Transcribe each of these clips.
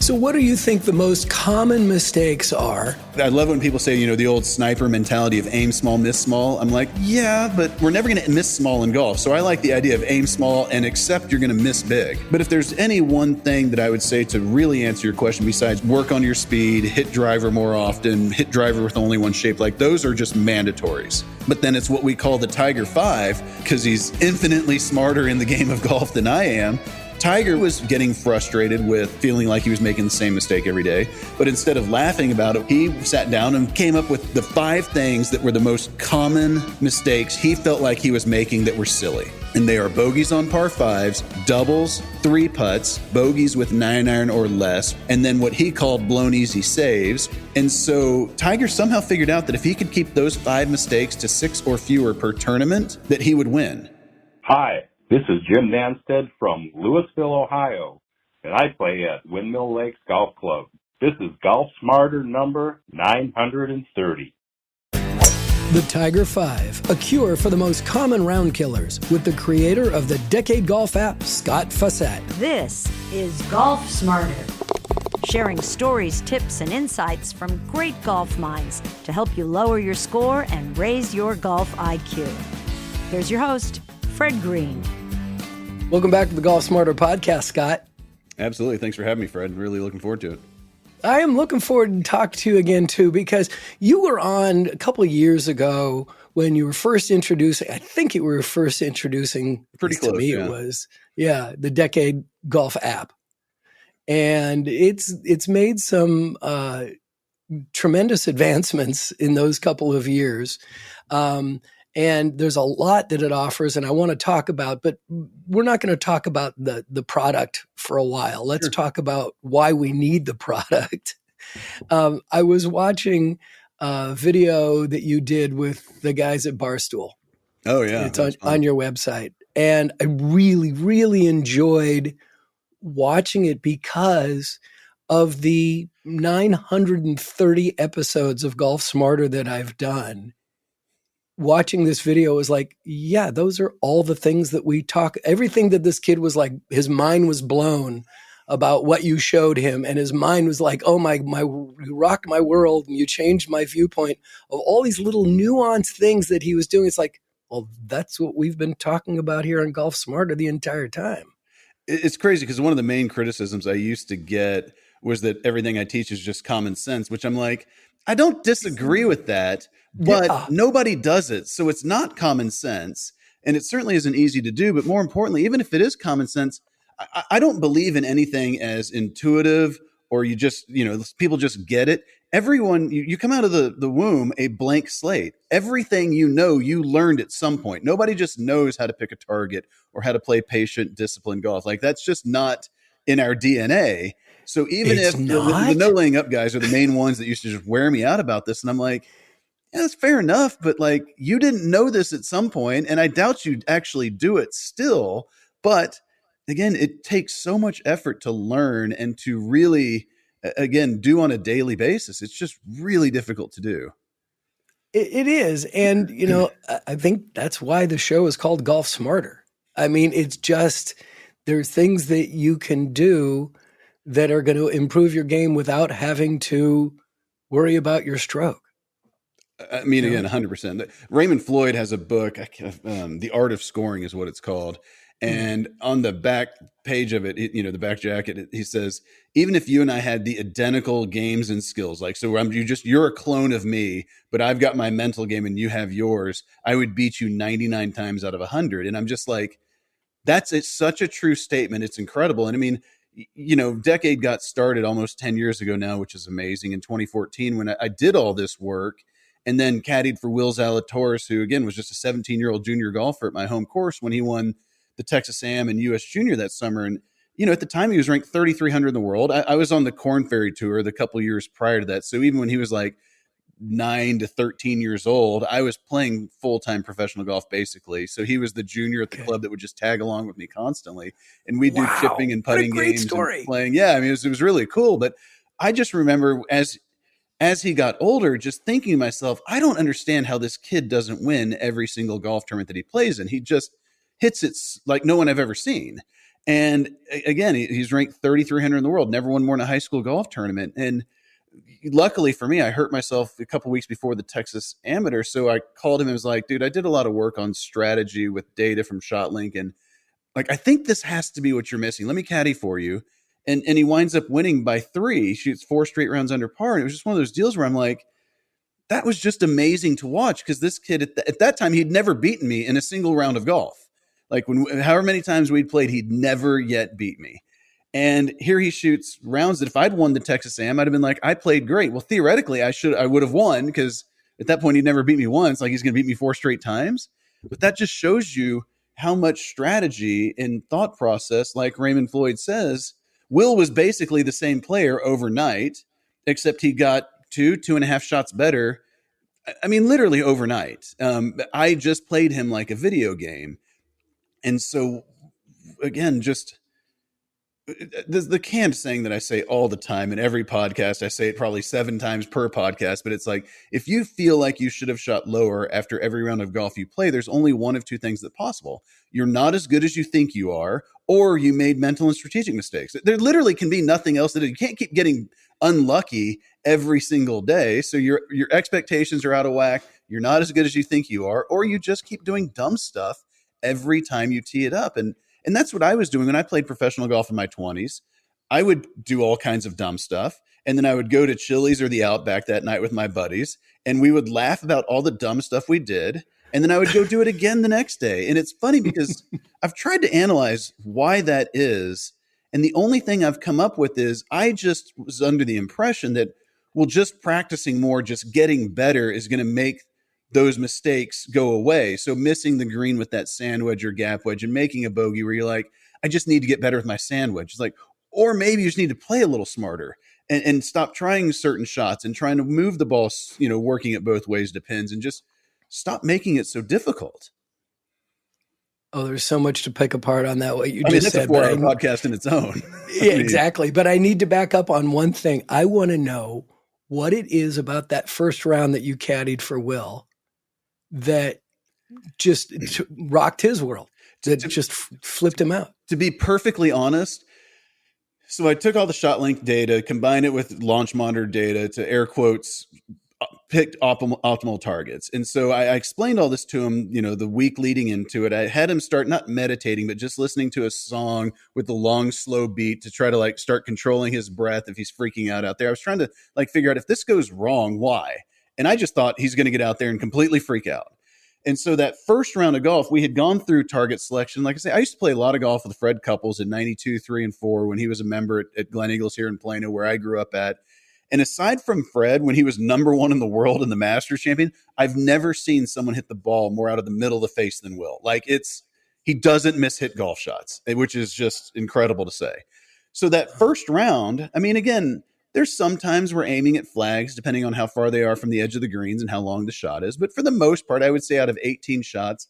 So what do you think the most common mistakes are? I love when people say, the old sniper mentality of aim small, miss small. I'm like, yeah, but we're never going to miss small in golf. So I like the idea of aim small and accept you're going to miss big. But if there's any one thing that I would say to really answer your question besides work on your speed, hit driver more often, hit driver with only one shape, like those are just mandatories. But then it's what we call the Tiger5 because he's infinitely smarter in the game of golf than I am. Tiger was getting frustrated with feeling like he was making the same mistake every day. But instead of laughing about it, he sat down and came up with the 5 things that were the most common mistakes he felt like he was making that were silly. And they are bogeys on par 5s, doubles, 3 putts, bogeys with 9-iron or less, and then what he called blown easy saves. And so Tiger somehow figured out that if he could keep those 5 mistakes to 6 or fewer per tournament, that he would win. Hi. This is Jim Nanstead from Louisville, Ohio, and I play at Windmill Lakes Golf Club. This is Golf Smarter number 930. The Tiger5, a cure for the most common round killers, with the creator of the Decade Golf app, Scott Fawcett. This is Golf Smarter, sharing stories, tips, and insights from great golf minds to help you lower your score and raise your golf IQ. Here's your host, Fred Green. Welcome back to the Golf Smarter podcast, Scott. Absolutely. Thanks for having me, Fred. Really looking forward to it. I am looking forward to talk to you again, too, because you were on a couple of years ago when you were first introducing, I think you were first introducing, pretty close, to me yeah. It was, the Decade Golf app. And it's made some tremendous advancements in those couple of years. And there's a lot that it offers, and I want to talk about, but we're not going to talk about the product for a while. Let's talk about why we need the product. I was watching a video that you did with the guys at Barstool. Oh, yeah. It's on your website. And I really, really enjoyed watching it because of the 930 episodes of Golf Smarter that I've done. Watching this video was like, yeah, those are all the things that we talk, everything that this kid was like, his mind was blown about what you showed him. And his mind was like, oh you rocked my world and you changed my viewpoint of all these little nuanced things that he was doing. It's like, well, that's what we've been talking about here on Golf Smarter the entire time. It's crazy because one of the main criticisms I used to get was that everything I teach is just common sense, which I'm like, I don't disagree with that. But nobody does it. So it's not common sense. And it certainly isn't easy to do. But more importantly, even if it is common sense, I don't believe in anything as intuitive or you just, people just get it. Everyone, you come out of the womb a blank slate. Everything you learned at some point. Nobody just knows how to pick a target or how to play patient, disciplined golf. Like that's just not in our DNA. So even if the no laying up guys are the main ones that used to just wear me out about this. And I'm like, yeah, that's fair enough, but like you didn't know this at some point, and I doubt you'd actually do it still. But again, it takes so much effort to learn and to really, again, do on a daily basis. It's just really difficult to do. It is. And, I think that's why the show is called Golf Smarter. I mean, it's just, there's things that you can do that are going to improve your game without having to worry about your stroke. I mean, again, 100%. Raymond Floyd has a book, The Art of Scoring is what it's called. And on the back page of it, the back jacket, he says, even if you and I had the identical games and skills, like, so you're a clone of me, but I've got my mental game and you have yours, I would beat you 99 times out of 100. And I'm just like, it's such a true statement. It's incredible. And I mean, Decade got started almost 10 years ago now, which is amazing. In 2014, when I did all this work, and then caddied for Will Zalatoris, who, again, was just a 17-year-old junior golfer at my home course when he won the Texas AM and U.S. Junior that summer. And, at the time he was ranked 3,300 in the world. I was on the Korn Ferry Tour the couple years prior to that. So even when he was like 9 to 13 years old, I was playing full-time professional golf, basically. So he was the junior at the club that would just tag along with me constantly. And we'd do chipping and putting games and playing. Yeah, I mean, it was really cool. But I just remember as he got older, just thinking to myself, I don't understand how this kid doesn't win every single golf tournament that he plays in. He just hits it like no one I've ever seen. And again, he's ranked 3,300 in the world, never won more in a high school golf tournament. And luckily for me, I hurt myself a couple weeks before the Texas Amateur. So I called him and was like, dude, I did a lot of work on strategy with data from ShotLink. And like, I think this has to be what you're missing. Let me caddy for you. And he winds up winning by 3. He shoots 4 straight rounds under par. And it was just one of those deals where I'm like, that was just amazing to watch, because this kid at that time, he'd never beaten me in a single round of golf. Like however many times we'd played, he'd never yet beat me. And here he shoots rounds that if I'd won the Texas Am, I'd have been like, I played great. Well, theoretically, I would have won, because at that point, he'd never beat me once. Like, he's going to beat me 4 straight times. But that just shows you how much strategy and thought process, like Raymond Floyd says, Will was basically the same player overnight, except he got 2.5 shots better. I mean, literally overnight. I just played him like a video game. And so, again, just the canned saying that I say all the time in every podcast, I say it probably 7 times per podcast, but it's like, if you feel like you should have shot lower after every round of golf you play, there's only one of 2 things that's possible. You're not as good as you think you are, or you made mental and strategic mistakes. There literally can be nothing else. You can't keep getting unlucky every single day. So your expectations are out of whack. You're not as good as you think you are, or you just keep doing dumb stuff every time you tee it up. And that's what I was doing when I played professional golf in my 20s. I would do all kinds of dumb stuff. And then I would go to Chili's or the Outback that night with my buddies, and we would laugh about all the dumb stuff we did. And then I would go do it again the next day. And it's funny because I've tried to analyze why that is. And the only thing I've come up with is I just was under the impression that, well, just practicing more, just getting better is going to make those mistakes go away. So missing the green with that sand wedge or gap wedge and making a bogey where you're like, I just need to get better with my sand wedge. It's like, or maybe you just need to play a little smarter and stop trying certain shots and trying to move the ball, working it both ways depends, and just stop making it so difficult. Oh, there's so much to pick apart on that, what you just said. It's a 4-hour podcast in its own. Yeah, exactly. But I need to back up on one thing. I want to know what it is about that first round that you caddied for Will that just rocked his world, that just flipped him out. To be perfectly honest, so I took all the ShotLink data, combined it with launch monitor data to air quotes, picked optimal targets. And so I explained all this to him, the week leading into it. I had him start not meditating, but just listening to a song with the long, slow beat to try to start controlling his breath if he's freaking out there. I was trying to figure out, if this goes wrong, why? And I just thought he's going to get out there and completely freak out. And so that first round of golf, we had gone through target selection. Like I say, I used to play a lot of golf with Fred Couples in 92, 3, and 4 when he was a member at Glen Eagles here in Plano, where I grew up at. And aside from Fred, when he was number 1 in the world and the Masters champion, I've never seen someone hit the ball more out of the middle of the face than Will. He doesn't miss hit golf shots, which is just incredible to say. So that first round, I mean, again, there's sometimes we're aiming at flags depending on how far they are from the edge of the greens and how long the shot is. But for the most part, I would say out of 18 shots,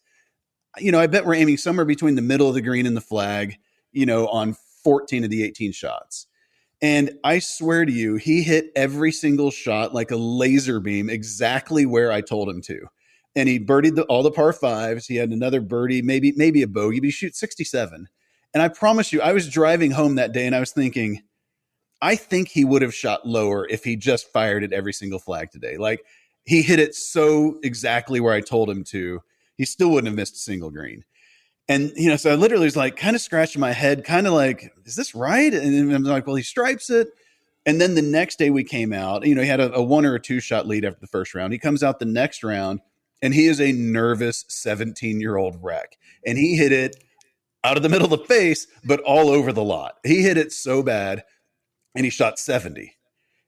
I bet we're aiming somewhere between the middle of the green and the flag, on 14 of the 18 shots. And I swear to you, he hit every single shot like a laser beam exactly where I told him to. And he birdied all the par 5s. He had another birdie, maybe a bogey, but he shoots 67. And I promise you, I was driving home that day and I was thinking, I think he would have shot lower if he just fired at every single flag today. He hit it so exactly where I told him to. He still wouldn't have missed a single green. And, so I literally was kind of scratching my head, kind of is this right? And then I'm like, well, he stripes it. And then the next day we came out, he had a 1 or a 2 shot lead after the first round. He comes out the next round and he is a nervous 17-year-old wreck. And he hit it out of the middle of the face, but all over the lot. He hit it so bad. And he shot 70.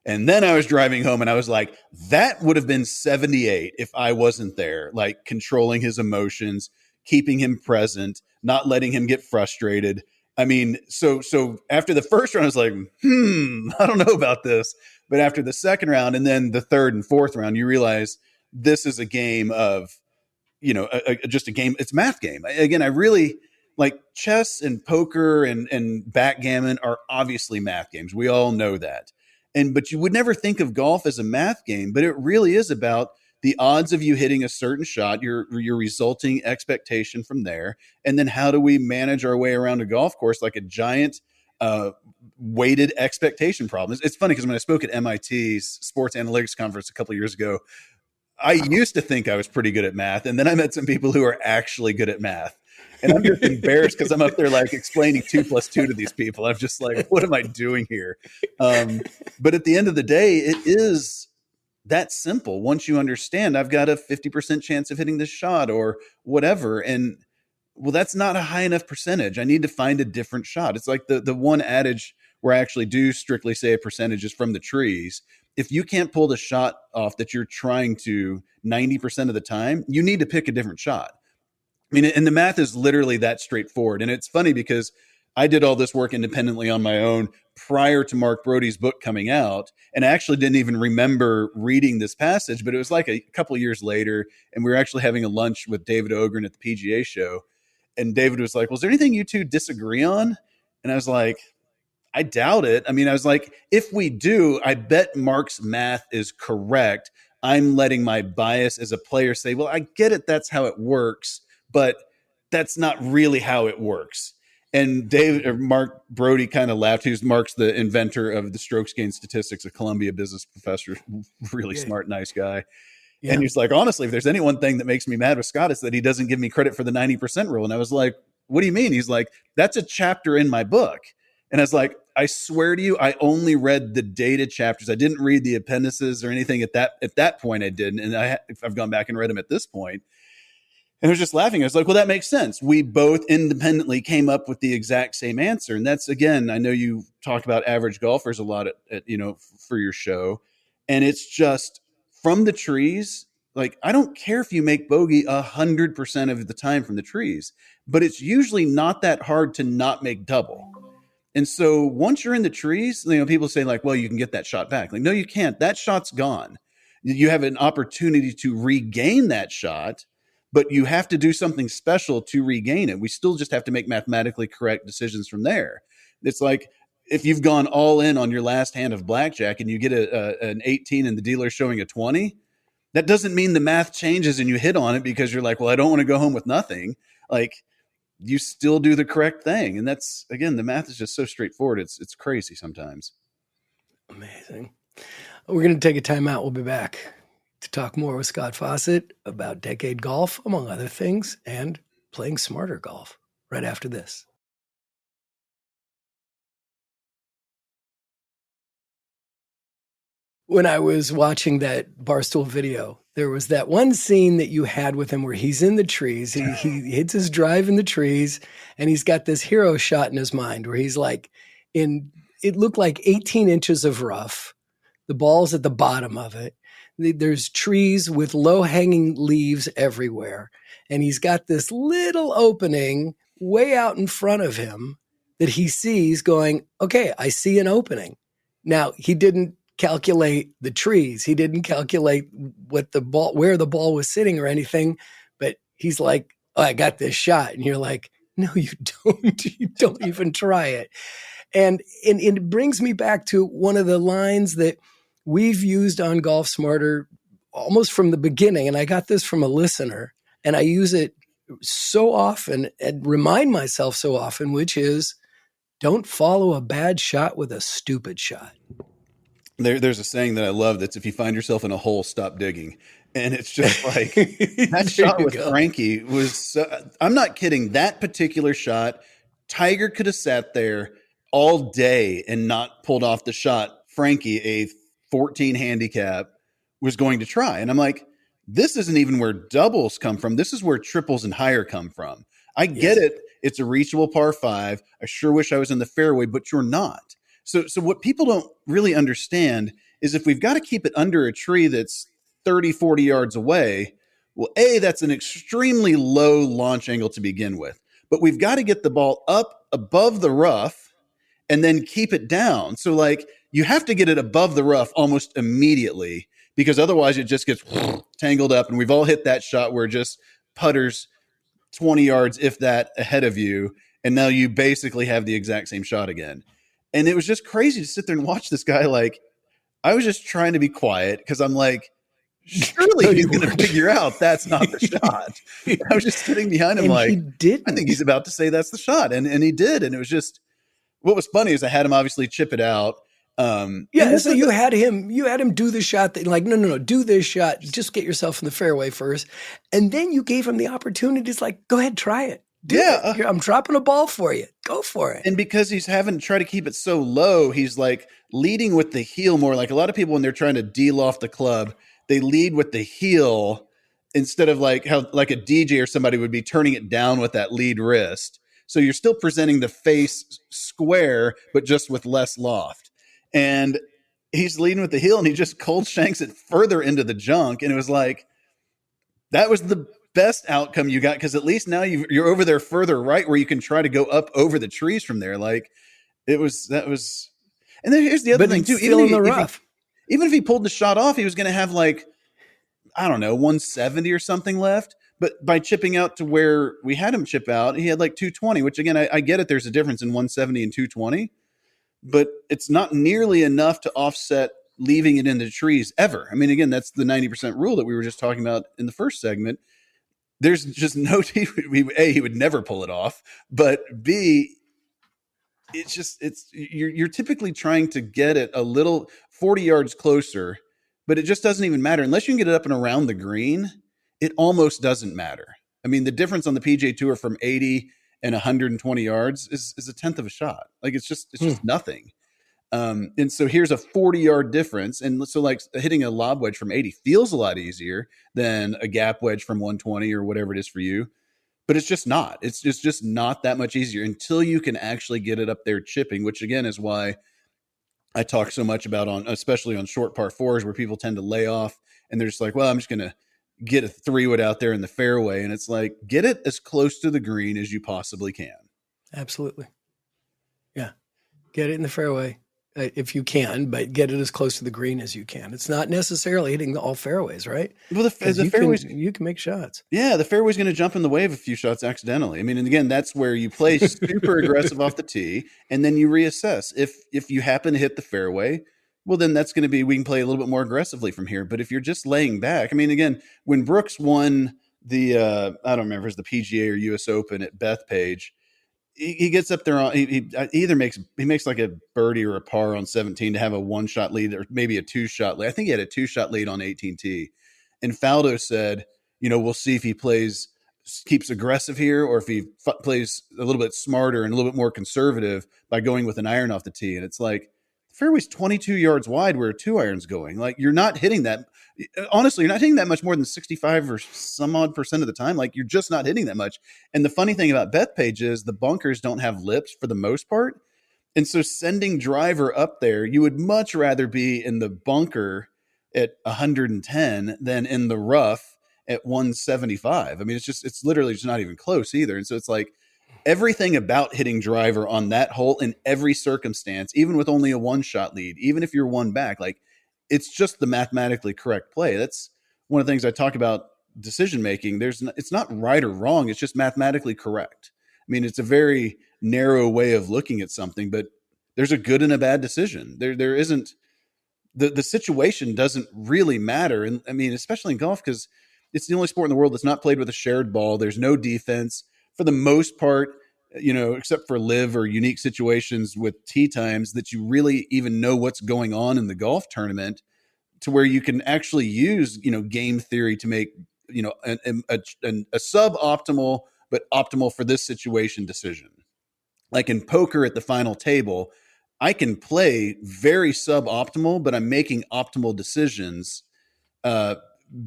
And then I was driving home and I was like, that would have been 78 if I wasn't there, controlling his emotions, keeping him present, not letting him get frustrated. I mean, so after the first round, I was like, I don't know about this. But after the second round and then the third and fourth round, you realize this is a game of, just a game. It's a math game. Again, I really... chess and poker and backgammon are obviously math games. We all know that. But you would never think of golf as a math game, but it really is about the odds of you hitting a certain shot, your resulting expectation from there, and then how do we manage our way around a golf course like a giant weighted expectation problem. It's funny because when I spoke at MIT's sports analytics conference a couple of years ago, I used to think I was pretty good at math, and then I met some people who are actually good at math. And I'm just embarrassed because I'm up there like explaining 2 + 2 to these people. I'm just like, what am I doing here? But at the end of the day, it is that simple. Once you understand, I've got a 50% chance of hitting this shot or whatever. And well, that's not a high enough percentage. I need to find a different shot. It's like the one adage where I actually do strictly say a percentage is from the trees. If you can't pull the shot off that you're trying to 90% of the time, you need to pick a different shot. I mean, and the math is literally that straightforward. And it's funny because I did all this work independently on my own prior to Mark Brody's book coming out. And I actually didn't even remember reading this passage, but it was like a couple of years later. And we were actually having a lunch with David Ogren at the PGA show. And David was like, was there anything you two disagree on? And I was like, I doubt it. I mean, I was like, if we do, I bet Mark's math is correct. I'm letting my bias as a player say, well, I get it. That's how it works, but that's not really how it works. And Mark Brody kind of laughed. Mark's the inventor of the strokes gain statistics, a Columbia business professor, really smart, nice guy. Yeah. And he's like, honestly, if there's any one thing that makes me mad with Scott, it's that he doesn't give me credit for the 90% rule. And I was like, what do you mean? He's like, that's a chapter in my book. And I was like, I swear to you, I only read the data chapters. I didn't read the appendices or anything at that point. I didn't. And I've gone back and read them at this point. And I was just laughing. I was like, well, that makes sense. We both independently came up with the exact same answer. And that's, again, I know you talked about average golfers a lot at for your show. And it's just from the trees. Like, I don't care if you make bogey 100% of the time from the trees, but it's usually not that hard to not make double. And so once you're in the trees, people say like, well, you can get that shot back. Like, no, you can't. That shot's gone. You have an opportunity to regain that shot, but you have to do something special to regain it. We still just have to make mathematically correct decisions from there. It's like if you've gone all in on your last hand of blackjack and you get an 18 and the dealer's showing a 20, that doesn't mean the math changes and you hit on it because you're like, well, I don't want to go home with nothing. Like, you still do the correct thing. And that's, again, the math is just so straightforward. It's crazy sometimes. Amazing. We're going to take a time out. We'll be back to talk more with Scott Fawcett about decade golf, among other things, and playing smarter golf right after this. When I was watching that Barstool video, there was that one scene that you had with him where he's in the trees. He hits his drive in the trees, and he's got this hero shot in his mind where he's like it looked like 18 inches of rough. The ball's at the bottom of it. There's trees with low-hanging leaves everywhere. And he's got this little opening way out in front of him that he sees going, okay, I see an opening. Now, he didn't calculate the trees. He didn't calculate where the ball was sitting or anything, but he's like, oh, I got this shot. And you're like, no, you don't. You don't even try it. And it brings me back to one of the lines that we've used on Golf Smarter almost from the beginning. And I got this from a listener, and I use it so often and remind myself so often, which is, don't follow a bad shot with a stupid shot. There's a saying that I love that's if you find yourself in a hole, stop digging. And it's just like that shot with Frankie was, I'm not kidding. That particular shot, Tiger could have sat there all day and not pulled off the shot Frankie, a 14 handicap, was going to try. And I'm like, this isn't even where doubles come from. This is where triples and higher come from. I get it. It's a reachable par 5. I sure wish I was in the fairway, but you're not. So what people don't really understand is if we've got to keep it under a tree that's 30, 40 yards away, well, A, that's an extremely low launch angle to begin with. But we've got to get the ball up above the rough and then keep it down. So like you have to get it above the rough almost immediately because otherwise it just gets tangled up. And we've all hit that shot where just putters 20 yards, if that, ahead of you. And now you basically have the exact same shot again. And it was just crazy to sit there and watch this guy. Like, I was just trying to be quiet because I'm like, surely No, he's you going to weren't. figure out that's not the shot. I was just sitting behind him And like, he didn't. I think he's about to say that's the shot. And he did. And it was just, what was funny is I had him obviously chip it out. And Yeah, so you had him do the shot that like, no, do this shot. Just get yourself in the fairway first. And then you gave him the opportunity. It's like, go ahead, try it. Do it. Here, I'm dropping a ball for you. Go for it. And because he's having to try to keep it so low, he's like leading with the heel more. Like a lot of people when they're trying to deal off the club, they lead with the heel instead of like how like a DJ or somebody would be turning it down with that lead wrist. So you're still presenting the face square, but just with less loft. And he's leading with the heel and he just cold shanks it further into the junk. And it was like, that was the best outcome you got. Because at least now you're over there further right where you can try to go up over the trees from there. Like that was, and then here's the other thing too. Still in the rough. Even if he pulled the shot off, he was going to have like, I don't know, 170 or something left. But by chipping out to where we had him chip out, he had like 220, which again, I get it. There's a difference in 170 and 220, but it's not nearly enough to offset leaving it in the trees ever. I mean, again, that's the 90% rule that we were just talking about in the first segment. There's just no, A, he would never pull it off, but B, you're typically trying to get it a little 40 yards closer, but it just doesn't even matter. Unless you can get it up and around the green, it almost doesn't matter. I mean, the difference on the PGA Tour from 80 and 120 yards is a tenth of a shot. Like it's just nothing. And so here's a 40-yard difference. And so like hitting a lob wedge from 80 feels a lot easier than a gap wedge from 120 or whatever it is for you. But it's just not. It's just not that much easier until you can actually get it up there chipping, which again is why I talk so much about especially on short par fours where people tend to lay off and they're just like, well, I'm just going to get a 3-wood out there in the fairway. And it's like, get it as close to the green as you possibly can. Absolutely. Yeah. Get it in the fairway if you can, but get it as close to the green as you can. It's not necessarily hitting all fairways, right? Well, the fairways, you can make shots. Yeah, the fairway's going to jump in the way of a few shots accidentally. I mean, and again, that's where you play super aggressive off the tee, and then you reassess. If you happen to hit the fairway, well, then that's going to be, we can play a little bit more aggressively from here. But if you're just laying back, I mean, again, when Brooks won the, I don't remember if it was the PGA or US Open at Bethpage, he gets up there on, he either makes like a birdie or a par on 17 to have a 1-shot lead or maybe a 2-shot lead. I think he had a 2-shot lead on 18T. And Faldo said, we'll see if he keeps aggressive here or if he plays a little bit smarter and a little bit more conservative by going with an iron off the tee. And it's like, the fairway's 22 yards wide where a 2-iron's going. Like you're not hitting that. Honestly, you're not hitting that much more than 65 or some odd % of the time. Like you're just not hitting that much. And the funny thing about Bethpage is the bunkers don't have lips for the most part. And so sending driver up there, you would much rather be in the bunker at 110 than in the rough at 175. I mean, it's literally just not even close either. And so it's like everything about hitting driver on that hole in every circumstance, even with only a 1-shot lead, even if you're one back, like it's just the mathematically correct play. That's one of the things I talk about decision making. It's not right or wrong. It's just mathematically correct. I mean, it's a very narrow way of looking at something, but there's a good and a bad decision. There isn't, the situation doesn't really matter. And I mean, especially in golf, because it's the only sport in the world that's not played with a shared ball. There's no defense for the most part, except for live or unique situations with tee times that you really even know what's going on in the golf tournament to where you can actually use, game theory to make, a suboptimal, but optimal for this situation decision. Like in poker at the final table, I can play very suboptimal, but I'm making optimal decisions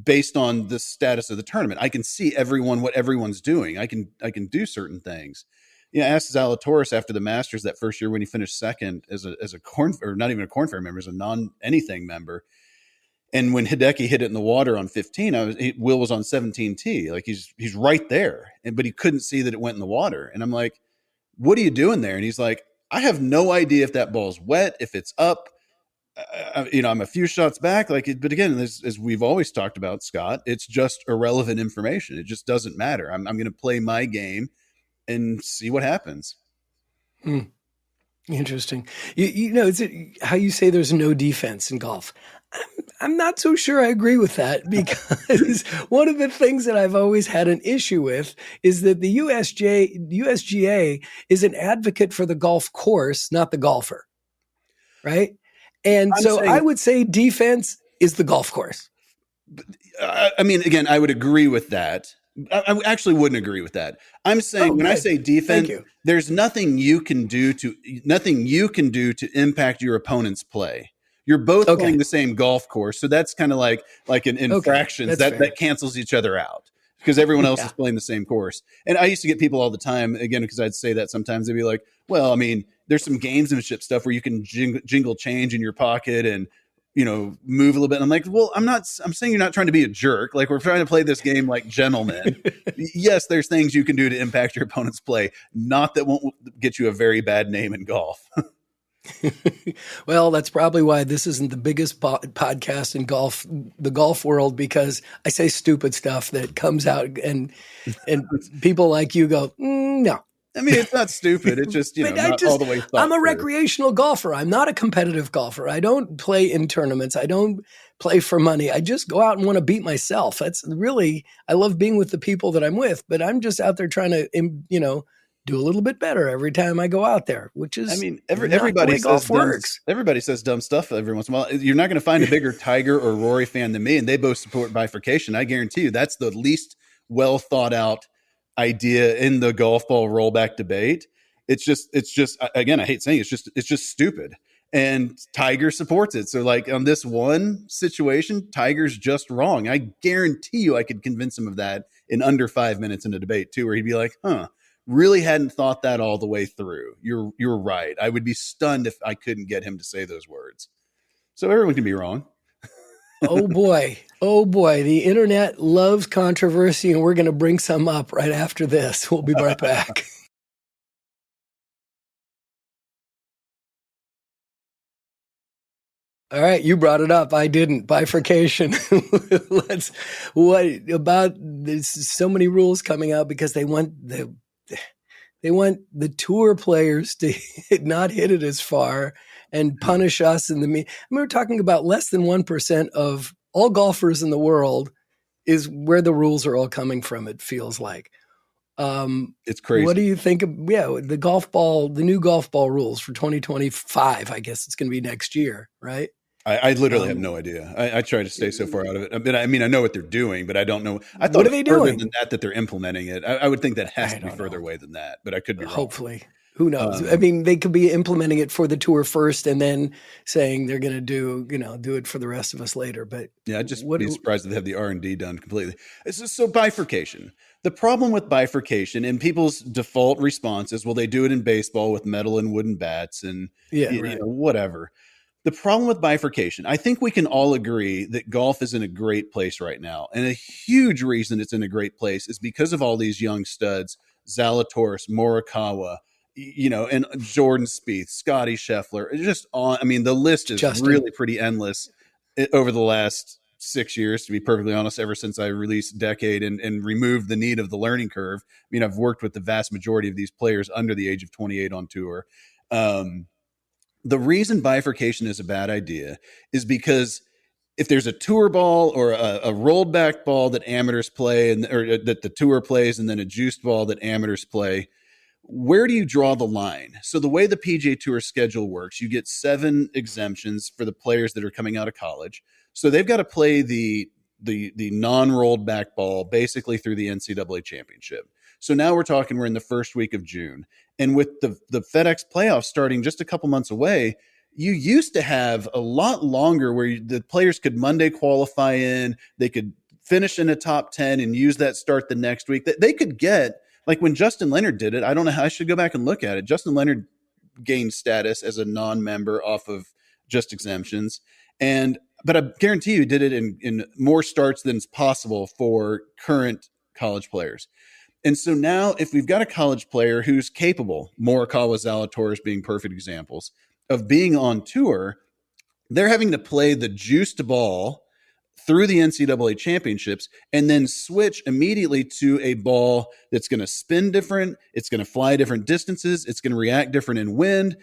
based on the status of the tournament. I can see what everyone's doing. I can do certain things. I asked Zalatoris after the Masters that first year when he finished second as a or not even a Korn Ferry member, as a non-anything member. And when Hideki hit it in the water on 15, Will was on 17T. Like he's right there, but he couldn't see that it went in the water. And I'm like, what are you doing there? And he's like, I have no idea if that ball's wet, if it's up. I'm a few shots back. But again, as we've always talked about, Scott, it's just irrelevant information. It just doesn't matter. I'm going to play my game and see what happens. Interesting. Is it how you say there's no defense in golf? I'm not so sure I agree with that, because one of the things that I've always had an issue with is that the USGA is an advocate for the golf course, not the golfer, right? And I'm so I saying, would say defense is the golf course. I mean, again, I would agree with that. I actually wouldn't agree with that. I'm saying when I good. say Thank defense, you. there's nothing you can do to impact your opponent's play. You're both Okay. playing the same golf course, so that's kind of like an infractions that's fair. that cancels each other out because everyone else Yeah. is playing the same course. And I used to get people all the time, again, because I'd say that sometimes they'd be like, "Well, I mean, there's some gamesmanship stuff where you can jingle change in your pocket and move a little bit." And I'm like, well, I'm saying you're not trying to be a jerk. Like, we're trying to play this game like gentlemen. Yes, there's things you can do to impact your opponent's play. Not that won't get you a very bad name in golf. Well, that's probably why this isn't the biggest podcast in the golf world, because I say stupid stuff that comes out and people like you go, no. I mean, it's not stupid. It's just, not all the way thought I'm a through. recreational golfer. I'm not a competitive golfer. I don't play in tournaments. I don't play for money. I just go out and want to beat myself. That's really, I love being with the people that I'm with, but I'm just out there trying to, do a little bit better every time I go out there, which is, I mean, everybody says everybody says dumb stuff every once in a while. You're not going to find a bigger Tiger or Rory fan than me, and they both support bifurcation. I guarantee you that's the least well thought out idea in the golf ball rollback debate. It's just again, I hate saying it, it's just stupid. And Tiger supports it. So like on this one situation, Tiger's just wrong. I guarantee you I could convince him of that in under 5 minutes in a debate too, where he'd be like, really hadn't thought that all the way through. You're right. I would be stunned if I couldn't get him to say those words. So everyone can be wrong. Oh boy. The internet loves controversy, and we're going to bring some up right after this. We'll be right back. All right, you brought it up. I didn't. Bifurcation. What about there's so many rules coming out because they want the tour players to not hit it as far and punish us in the mean. I mean, we're talking about less than 1% of all golfers in the world is where the rules are all coming from. It feels like. It's crazy. What do you think of, the new golf ball rules for 2025? I guess it's going to be next year, right? I literally have no idea. I try to stay so far out of it. I mean, I know what they're doing, but I don't know. I thought what are they doing? Than that they're implementing it. I would think that has to be further away than that, but I could be wrong. Hopefully. Who knows? I mean, they could be implementing it for the tour first and then saying they're going to do it for the rest of us later. But yeah, I'd just be surprised if they have the R&D done completely. So bifurcation. The problem with bifurcation and people's default response is, well, they do it in baseball with metal and wooden bats and whatever. The problem with bifurcation, I think we can all agree that golf is in a great place right now. And a huge reason it's in a great place is because of all these young studs, Zalatoris, Morikawa, and Jordan Spieth, Scotty Scheffler. The list is really pretty endless over the last 6 years, to be perfectly honest, ever since I released Decade and removed the need of the learning curve. I mean, I've worked with the vast majority of these players under the age of 28 on tour. The reason bifurcation is a bad idea is because if there's a tour ball or a rolled back ball that amateurs play or that the tour plays, and then a juiced ball that amateurs play, where do you draw the line? So the way the PGA Tour schedule works, you get 7 exemptions for the players that are coming out of college. So they've got to play the non-rolled back ball basically through the NCAA championship. So now we're in the first week of June. And with the FedEx playoffs starting just a couple months away, you used to have a lot longer where the players could Monday qualify in, they could finish in a top 10 and use that start the next week. They could get, like when Justin Leonard did it, I don't know how, I should go back and look at it. Justin Leonard gained status as a non-member off of just exemptions. But I guarantee you did it in more starts than is possible for current college players. And so now if we've got a college player who's capable, Morikawa, Zalatoris being perfect examples, of being on tour, they're having to play the juiced ball through the NCAA championships and then switch immediately to a ball that's going to spin different. It's going to fly different distances. It's going to react different in wind.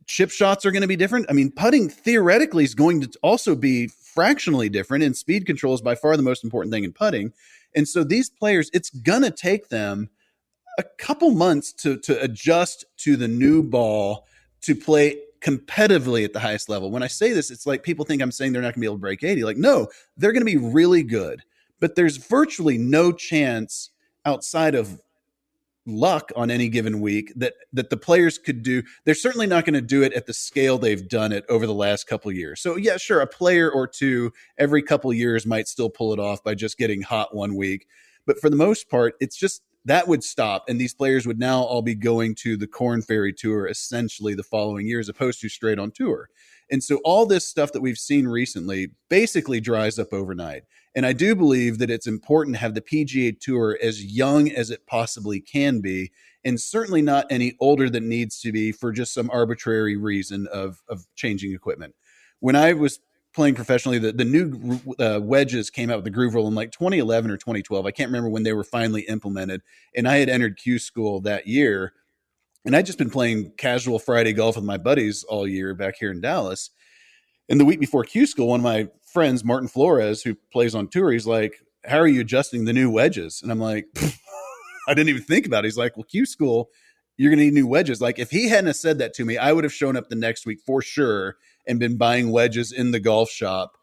Chip shots are going to be different. I mean, putting theoretically is going to also be fractionally different, and speed control is by far the most important thing in putting. And so these players, it's going to take them a couple months to adjust to the new ball, to play competitively at the highest level. When I say this, it's like people think I'm saying they're not going to be able to break 80. Like, no, they're going to be really good, but there's virtually no chance outside of luck on any given week that the players could do. They're certainly not going to do it at the scale they've done it over the last couple of years. So yeah, sure, a player or two every couple of years might still pull it off by just getting hot one week. But for the most part, it's just that would stop, and these players would now all be going to the Corn Ferry Tour essentially the following year as opposed to straight on tour. And so all this stuff that we've seen recently basically dries up overnight. And I do believe that it's important to have the PGA Tour as young as it possibly can be, and certainly not any older than needs to be for just some arbitrary reason of changing equipment. When I was playing professionally, the new wedges came out with the groove rule in like 2011 or 2012. I can't remember when they were finally implemented. And I had entered Q school that year. And I'd just been playing casual Friday golf with my buddies all year back here in Dallas. And the week before Q school, one of my friends, Martin Flores, who plays on tour, he's like, "How are you adjusting the new wedges?" And I'm like, I didn't even think about it. He's like, "Well, Q school, you're going to need new wedges." Like, if he hadn't have said that to me, I would have shown up the next week for sure and been buying wedges in the golf shop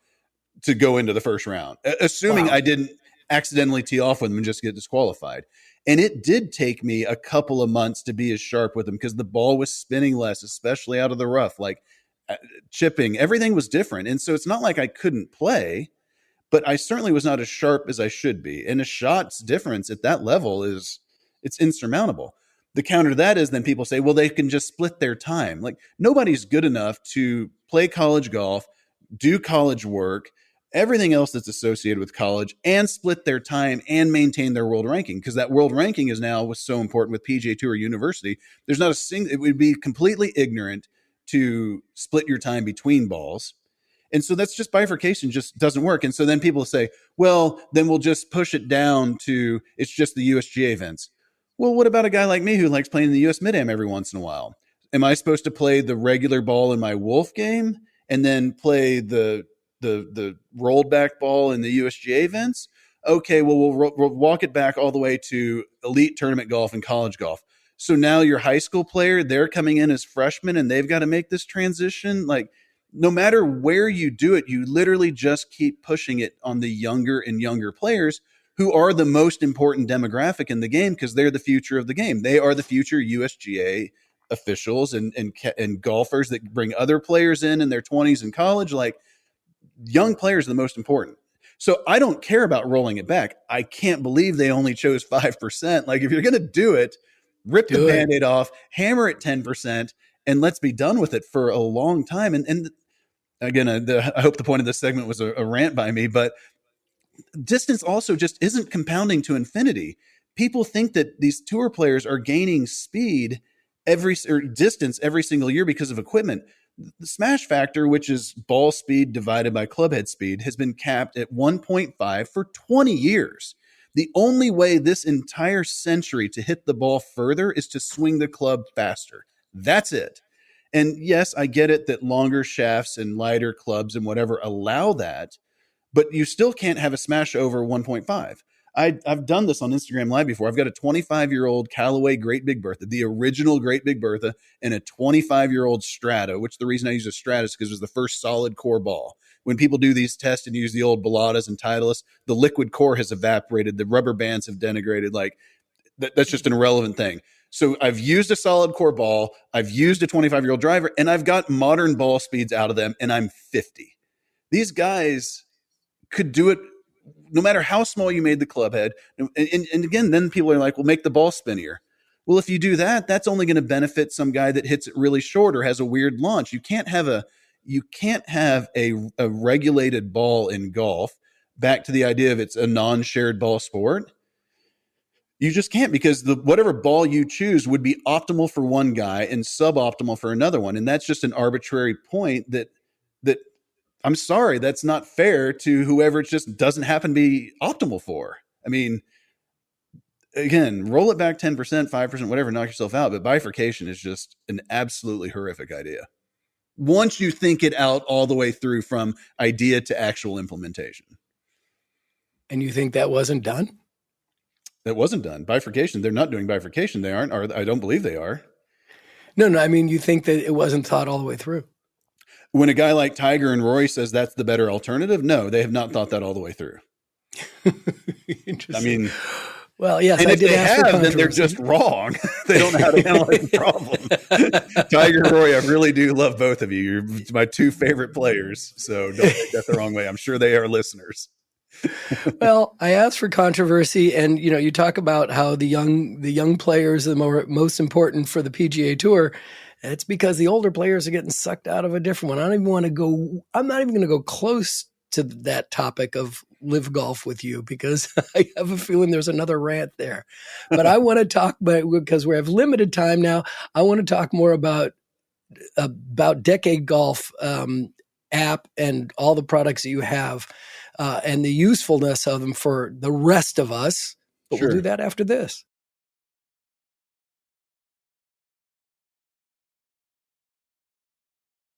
to go into the first round, assuming I didn't accidentally tee off with them and just get disqualified. And it did take me a couple of months to be as sharp with them because the ball was spinning less, especially out of the rough, like chipping, everything was different. And so it's not like I couldn't play, but I certainly was not as sharp as I should be. And a shot's difference at that level it's insurmountable. The counter to that is then people say, well, they can just split their time. Like, nobody's good enough to play college golf, do college work, everything else that's associated with college, and split their time and maintain their world ranking, because that world ranking is now was so important with PGA Tour University. There's not a single, it would be completely ignorant to split your time between balls. And so that's just bifurcation just doesn't work. And so then people say, well, then we'll just push it down to it's just the USGA events. Well, what about a guy like me who likes playing the US Mid-Am every once in a while? Am I supposed to play the regular ball in my Wolf game and then play the rolled back ball in the USGA events? Okay, well, we'll walk it back all the way to elite tournament golf and college golf. So now your high school player, they're coming in as freshmen and they've got to make this transition. Like, no matter where you do it, you literally just keep pushing it on the younger and younger players who are the most important demographic in the game because they're the future of the game. They are the future USGA officials and golfers that bring other players in their 20s in college. Like, young players are the most important. So I don't care about rolling it back. I can't believe they only chose 5%. Like, if you're going to do it, rip the Band-Aid off, hammer it 10%, and let's be done with it for a long time. And again, I hope the point of this segment was a rant by me, but distance also just isn't compounding to infinity. People think that these tour players are gaining speed distance every single year because of equipment. The smash factor, which is ball speed divided by clubhead speed, has been capped at 1.5 for 20 years. The only way this entire century to hit the ball further is to swing the club faster. That's it. And yes, I get it that longer shafts and lighter clubs and whatever allow that, but you still can't have a smash over 1.5. I've done this on Instagram Live before. I've got a 25-year-old Callaway Great Big Bertha, the original Great Big Bertha, and a 25-year-old Strata, which the reason I use a Strata is because it was the first solid core ball. When people do these tests and use the old Bellatas and Titleists, the liquid core has evaporated. The rubber bands have denigrated. Like, that's just an irrelevant thing. So I've used a solid core ball. I've used a 25-year-old driver, and I've got modern ball speeds out of them, and I'm 50. These guys could do it no matter how small you made the club head. And again, then people are like, well, make the ball spinnier. Well, if you do that, that's only going to benefit some guy that hits it really short or has a weird launch. You can't have a regulated ball in golf. Back to the idea of it's a non-shared ball sport. You just can't, because whatever ball you choose would be optimal for one guy and suboptimal for another one. And that's just an arbitrary point that I'm sorry, that's not fair to whoever it just doesn't happen to be optimal for. I mean, again, roll it back 10%, 5%, whatever, knock yourself out. But bifurcation is just an absolutely horrific idea. Once you think it out all the way through from idea to actual implementation. And you think that wasn't done? That wasn't done. Bifurcation, they're not doing bifurcation. They aren't, or I don't believe they are. No, I mean, you think that it wasn't thought all the way through? When a guy like Tiger and Rory says that's the better alternative, no, they have not thought that all the way through. Interesting. I mean, well, yes, and I if did they ask for have, then they're just wrong. They don't know how to analyze the problem. Tiger and Rory, I really do love both of you. You're my two favorite players, so don't take that the wrong way. I'm sure they are listeners. Well, I asked for controversy, and you talk about how the young players are the most important for the PGA Tour. It's because the older players are getting sucked out of a different one. I'm not even going to go close to that topic of live golf with you, because I have a feeling there's another rant there. But I want to talk about, because we have limited time now, I want to talk more about Decade Golf app and all the products that you have, and the usefulness of them for the rest of us. But Sure. We'll do that after this.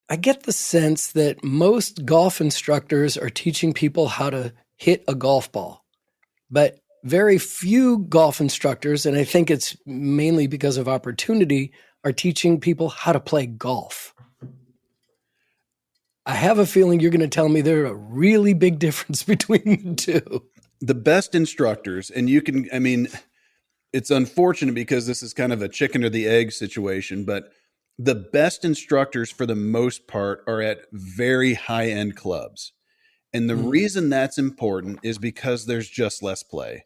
I get the sense that most golf instructors are teaching people how to hit a golf ball, but very few golf instructors, and I think it's mainly because of opportunity, are teaching people how to play golf. I have a feeling you're going to tell me there's a really big difference between the two. The best instructors, and it's unfortunate because this is kind of a chicken or the egg situation, but the best instructors for the most part are at very high-end clubs. And the reason that's important is because there's just less play.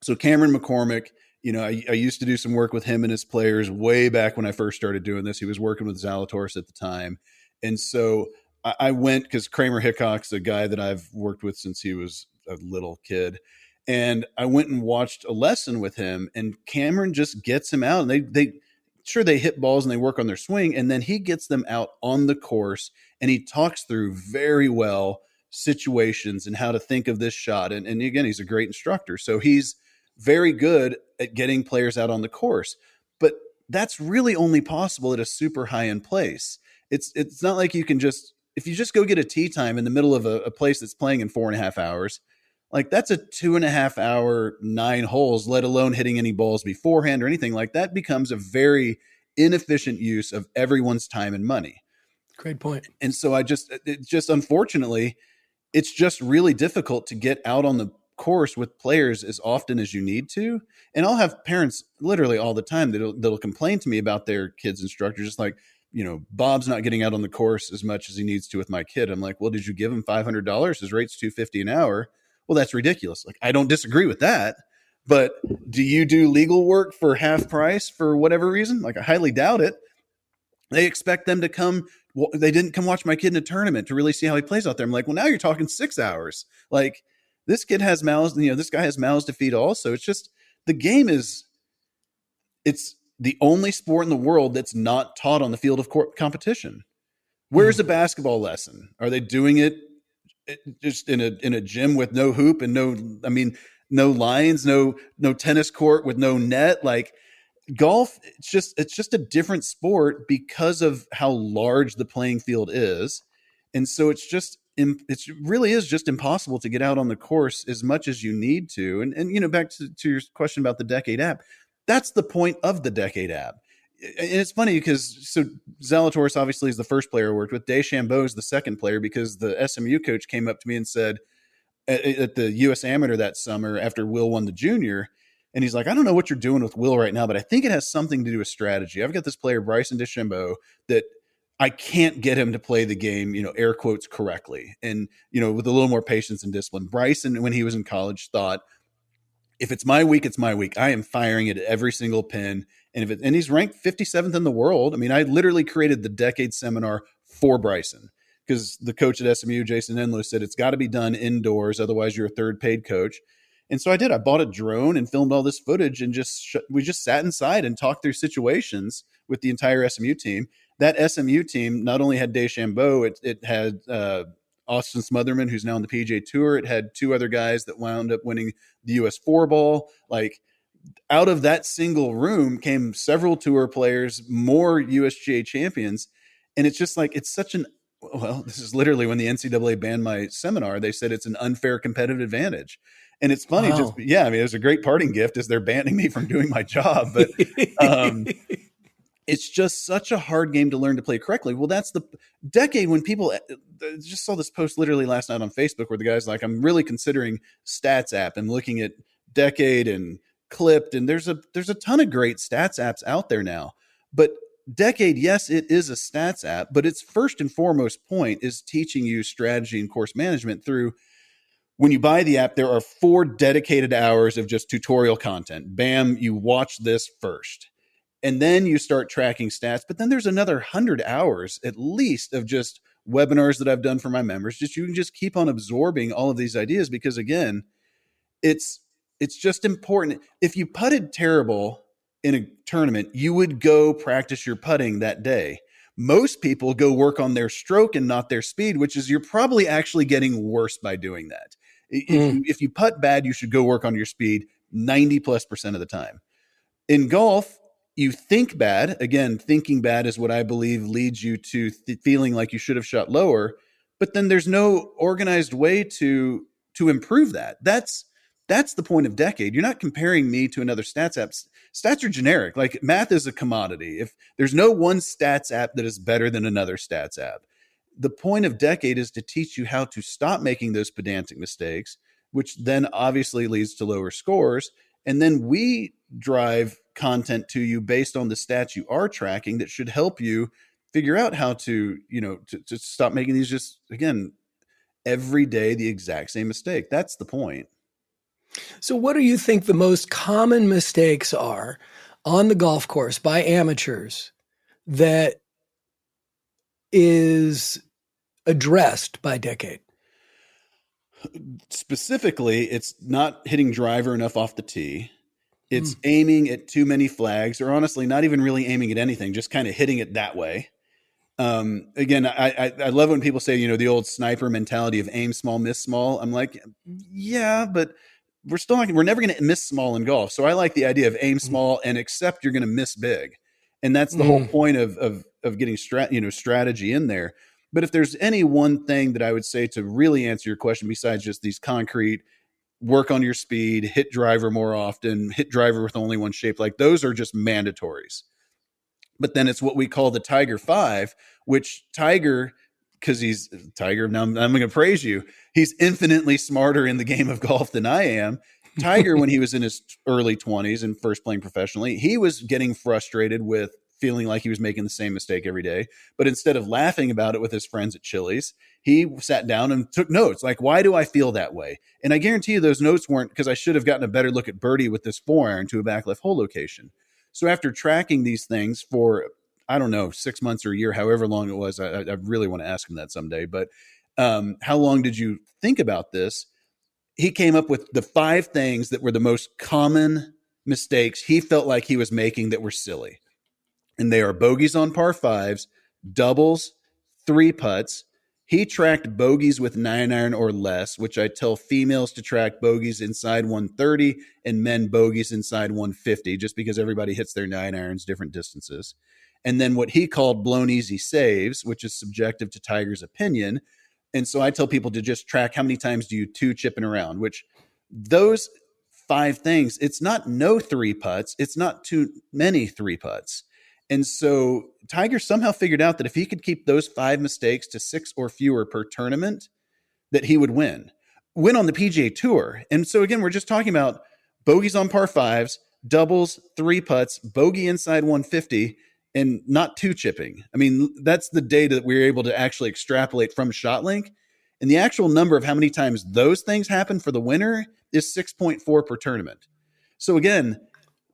So Cameron McCormick, I used to do some work with him and his players way back when I first started doing this. He was working with Zalatoris at the time. And so I went, because Kramer Hickok's a guy that I've worked with since he was a little kid. And I went and watched a lesson with him, and Cameron just gets him out, and they hit balls and they work on their swing, and then he gets them out on the course, and he talks through very well situations and how to think of this shot. And again, he's a great instructor. So he's very good at getting players out on the course, but that's really only possible at a super high-end place. It's not like you can if you just go get a tee time in the middle of a place that's playing in 4.5 hours, like that's a 2.5 hour, 9 holes, let alone hitting any balls beforehand or anything like that, becomes a very inefficient use of everyone's time and money. Great point. And so unfortunately, it's just really difficult to get out on the course with players as often as you need to. And I'll have parents literally all the time that'll complain to me about their kids' instructors, just like, Bob's not getting out on the course as much as he needs to with my kid. I'm like, well, did you give him $500? His rate's $250 an hour. Well, that's ridiculous. Like, I don't disagree with that, but do you do legal work for half price for whatever reason? Like, I highly doubt it. They expect them to come. Well, they didn't come watch my kid in a tournament to really see how he plays out there. I'm like, well, now you're talking 6 hours. Like, this kid has mouths, this guy has mouths to feed also. It's just, the game it's the only sport in the world that's not taught on the field of competition. Where's a basketball lesson? Are they doing it just in a gym with no hoop and no lines, no tennis court with no net? Like, golf, it's just a different sport because of how large the playing field is. And so it really is just impossible to get out on the course as much as you need to. And back to your question about the Decade app, that's the point of the Decade app. And it's funny because Zalatoris obviously is the first player I worked with. DeChambeau is the second player, because the SMU coach came up to me and said at the U.S. Amateur that summer after Will won the junior, and he's like, I don't know what you're doing with Will right now, but I think it has something to do with strategy. I've got this player, Bryson DeChambeau, that I can't get him to play the game, air quotes, correctly. And, with a little more patience and discipline. Bryson, when he was in college, thought, if it's my week, it's my week. I am firing it at every single pin. And he's ranked 57th in the world. I mean, I literally created the Decade seminar for Bryson, because the coach at SMU, Jason Enlow, said it's got to be done indoors. Otherwise, you're a third paid coach. And so I did. I bought a drone and filmed all this footage, and we just sat inside and talked through situations with the entire SMU team. That SMU team not only had DeChambeau, it had Austin Smotherman, who's now on the PGA Tour. It had 2 other guys that wound up winning the US 4 ball. Like, out of that single room came several tour players, more USGA champions. And it's just like, it's such an, well, this is literally when the NCAA banned my seminar, they said it's an unfair competitive advantage. And it's funny, Wow. yeah, I mean, it was a great parting gift as they're banning me from doing my job, but it's just such a hard game to learn to play correctly. Well, that's the decade when people just saw this post literally last night on Facebook where the guy's like, I'm really considering Stats app and looking at Decade and Clipped. And there's a ton of great stats apps out there now, but Decade, yes, it is a stats app, but its first and foremost point is teaching you strategy and course management through, when you buy the app, there are 4 dedicated hours of just tutorial content. Bam, you watch this first. And then you start tracking stats. But then there's another 100 hours at least of just webinars that I've done for my members. Just, you can just keep on absorbing all of these ideas because, again, it's just important. If you putted terrible in a tournament, you would go practice your putting that day. Most people go work on their stroke and not their speed, which is, you're probably actually getting worse by doing that. If you putt bad, you should go work on your speed 90+% of the time. In golf, you think bad. Again, thinking bad is what I believe leads you to feeling like you should have shot lower, but then there's no organized way to improve that. That's the point of Decade. You're not comparing me to another stats app. Stats are generic. Like, math is a commodity. If there's no one stats app that is better than another stats app, the point of Decade is to teach you how to stop making those pedantic mistakes, which then obviously leads to lower scores. And then we drive content to you based on the stats you are tracking that should help you figure out how to, to stop making these, just, again, every day the exact same mistake. That's the point. So what do you think the most common mistakes are on the golf course by amateurs that is addressed by Decade? Specifically, it's not hitting driver enough off the tee. It's aiming at too many flags, or honestly, not even really aiming at anything, just kind of hitting it that way. Again, I love when people say, the old sniper mentality of aim small, miss small. I'm like, yeah, but we're never going to miss small in golf. So I like the idea of aim small and accept you're going to miss big. And that's the whole point of getting strategy in there. But if there's any one thing that I would say to really answer your question, besides just these concrete, work on your speed, hit driver more often, hit driver with only one shape, like those are just mandatories. But then it's what we call the Tiger5, which Tiger, because he's Tiger, now I'm going to praise you, he's infinitely smarter in the game of golf than I am. Tiger, when he was in his early 20s and first playing professionally, he was getting frustrated with feeling like he was making the same mistake every day. But instead of laughing about it with his friends at Chili's, he sat down and took notes. Like, why do I feel that way? And I guarantee you those notes weren't because I should have gotten a better look at birdie with this 4-iron to a back left hole location. So after tracking these things for, I don't know, 6 months or a year, however long it was, I really want to ask him that someday. But how long did you think about this? He came up with the 5 things that were the most common mistakes he felt like he was making that were silly. And they are bogeys on par 5s, doubles, 3 putts. He tracked bogeys with 9-iron or less, which I tell females to track bogeys inside 130 and men bogeys inside 150, just because everybody hits their 9-irons different distances. And then what he called blown easy saves, which is subjective to Tiger's opinion. And so I tell people to just track how many times do you 2 chipping around, which those 5 things, it's not no 3 putts. It's not too many 3 putts. And so Tiger somehow figured out that if he could keep those 5 mistakes to 6 or fewer per tournament, that he would win on the PGA Tour. And so again, we're just talking about bogeys on par 5s, doubles, 3 putts, bogey inside 150, and not 2 chipping. I mean, that's the data that we were able to actually extrapolate from ShotLink. And the actual number of how many times those things happen for the winner is 6.4 per tournament. So again,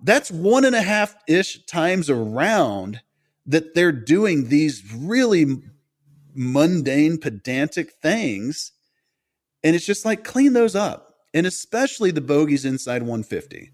that's 1.5-ish times around that they're doing these really mundane, pedantic things. And it's just like, clean those up. And especially the bogeys inside 150.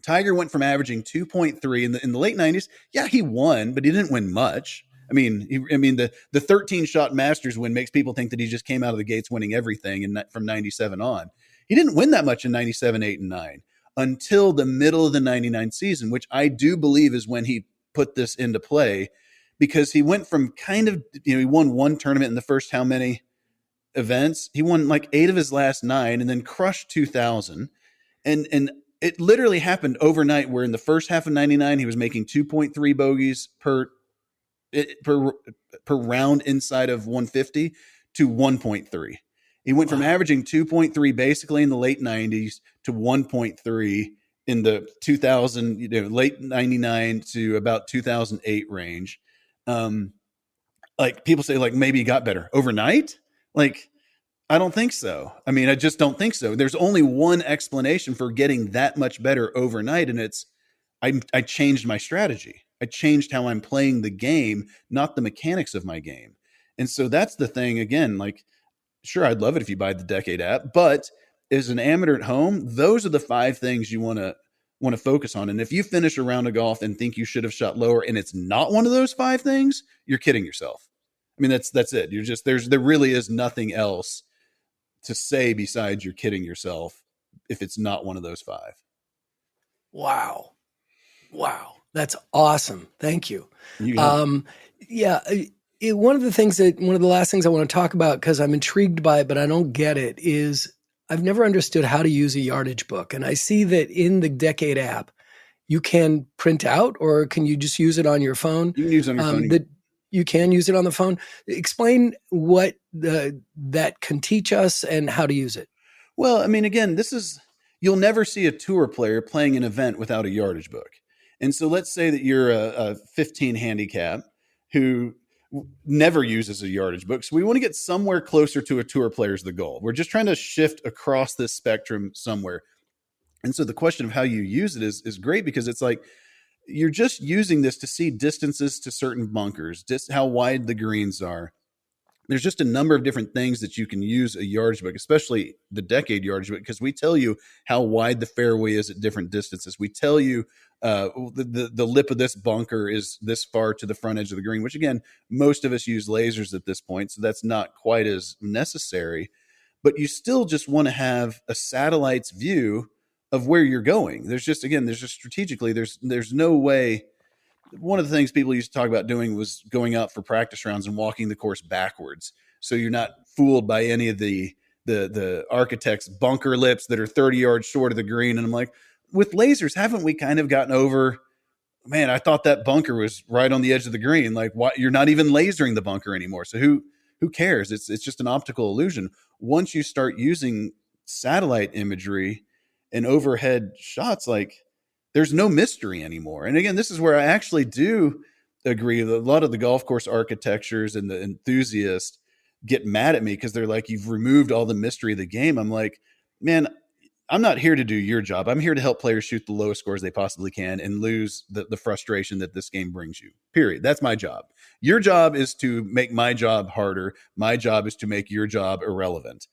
Tiger went from averaging 2.3 in the late 90s. Yeah, he won, but he didn't win much. I mean, the 13-shot Masters win makes people think that he just came out of the gates winning everything from 97 on. He didn't win that much in 97, 8, and 9. until the middle of the 99 season, which I do believe is when he put this into play, because he went from kind of, he won one tournament in the first how many events? He won like 8 of his last 9 and then crushed 2000. And it literally happened overnight, where in the first half of 99, he was making 2.3 bogeys per round inside of 150 to 1.3. He went from averaging 2.3 basically in the late 90s to 1.3 in the 2000, late 99 to about 2008 range. Like people say, like maybe he got better overnight. Like, I don't think so. I mean, I just don't think so. There's only one explanation for getting that much better overnight, and it's I changed my strategy. I changed how I'm playing the game, not the mechanics of my game. And so that's the thing. Again, like, sure, I'd love it if you buy the Decade app, but as an amateur at home, those are the 5 things you want to focus on. And if you finish a round of golf and think you should have shot lower, and it's not one of those 5 things, you're kidding yourself. I mean, that's it. You're just there really is nothing else to say besides you're kidding yourself if it's not one of those 5. Wow. That's awesome. Thank you. Yeah. One of the last things I want to talk about, because I'm intrigued by it, but I don't get it, is I've never understood how to use a yardage book. And I see that in the Decade app, you can print out, or can you just use it on your phone? You can use it on your phone. You can use it on the phone. Explain what that can teach us and how to use it. Well, I mean, again, you'll never see a tour player playing an event without a yardage book. And so let's say that you're a 15 handicap who never uses a yardage book. So we want to get somewhere closer to a tour player is the goal. We're just trying to shift across this spectrum somewhere. And so the question of how you use it is great, because it's like, you're just using this to see distances to certain bunkers, just how wide the greens are. There's just a number of different things that you can use a yardage book, especially the Decade yardage book, because we tell you how wide the fairway is at different distances. We tell you the lip of this bunker is this far to the front edge of the green, which again, most of us use lasers at this point, so that's not quite as necessary. But you still just want to have a satellite's view of where you're going. There's just strategically, there's no way. One of the things people used to talk about doing was going out for practice rounds and walking the course backwards, so you're not fooled by any of the architect's bunker lips that are 30 yards short of the green. And I'm like, with lasers, haven't we kind of gotten over, man, I thought that bunker was right on the edge of the green. Like, why you're not even lasering the bunker anymore? So who cares? It's just an optical illusion. Once you start using satellite imagery and overhead shots, like, there's no mystery anymore. And again, this is where I actually do agree that a lot of the golf course architectures and the enthusiasts get mad at me because they're like, you've removed all the mystery of the game. I'm like, man, I'm not here to do your job. I'm here to help players shoot the lowest scores they possibly can and lose the frustration that this game brings you. Period. That's my job. Your job is to make my job harder. My job is to make your job irrelevant.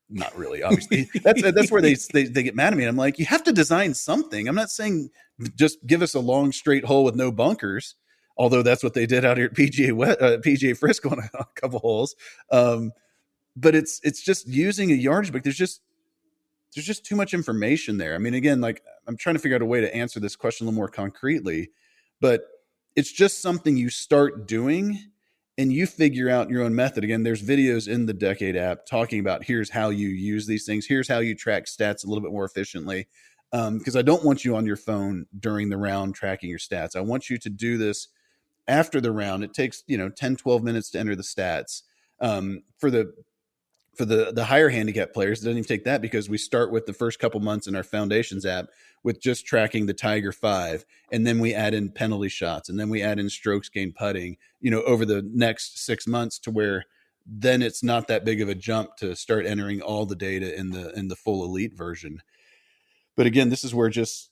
Not really, obviously. That's where they get mad at me. And I'm like, you have to design something. I'm not saying just give us a long straight hole with no bunkers, although that's what they did out here at PGA Frisco on a couple holes. But it's just using a yardage book. There's just too much information there. I mean, again, like, I'm trying to figure out a way to answer this question a little more concretely, but it's just something you start doing and you figure out your own method. Again, there's videos in the Decade app talking about here's how you use these things. Here's how you track stats a little bit more efficiently. Because I don't want you on your phone during the round tracking your stats. I want you to do this after the round. It takes, 10, 12 minutes to enter the stats. For the higher handicap players, it doesn't even take that, because we start with the first couple months in our Foundations app with just tracking the Tiger5, and then we add in penalty shots, and then we add in strokes gained putting, over the next 6 months, to where then it's not that big of a jump to start entering all the data in the full elite version. But again, this is where just,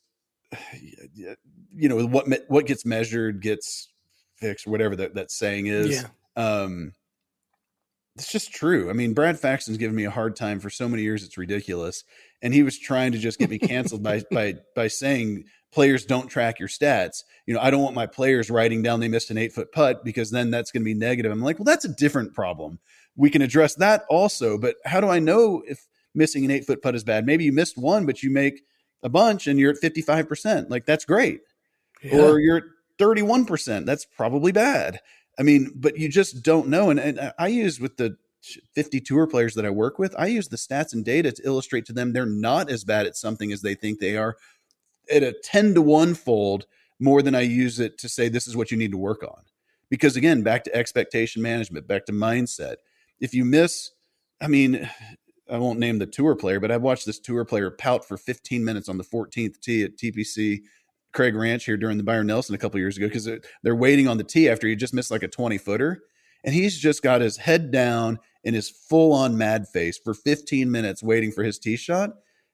what gets measured gets fixed, whatever that saying is. Yeah. It's just true. I mean, Brad Faxon's given me a hard time for so many years. It's ridiculous. And he was trying to just get me canceled by saying players don't track your stats. I don't want my players writing down they missed an 8-foot putt, because then that's going to be negative. I'm like, well, that's a different problem. We can address that also. But how do I know if missing an 8-foot putt is bad? Maybe you missed one, but you make a bunch and you're at 55%. Like, that's great. Yeah. Or you're at 31%. That's probably bad. I mean, but you just don't know. And I use with the 50 tour players that I work with, I use the stats and data to illustrate to them they're not as bad at something as they think they are, at a 10 to 1 fold more than I use it to say this is what you need to work on. Because again, back to expectation management, back to mindset. If you miss, I mean, I won't name the tour player, but I've watched this tour player pout for 15 minutes on the 14th tee at TPC Craig Ranch here during the Byron Nelson a couple of years ago, because they're waiting on the tee after he just missed like a 20-footer. And he's just got his head down and his full-on mad face for 15 minutes waiting for his tee shot.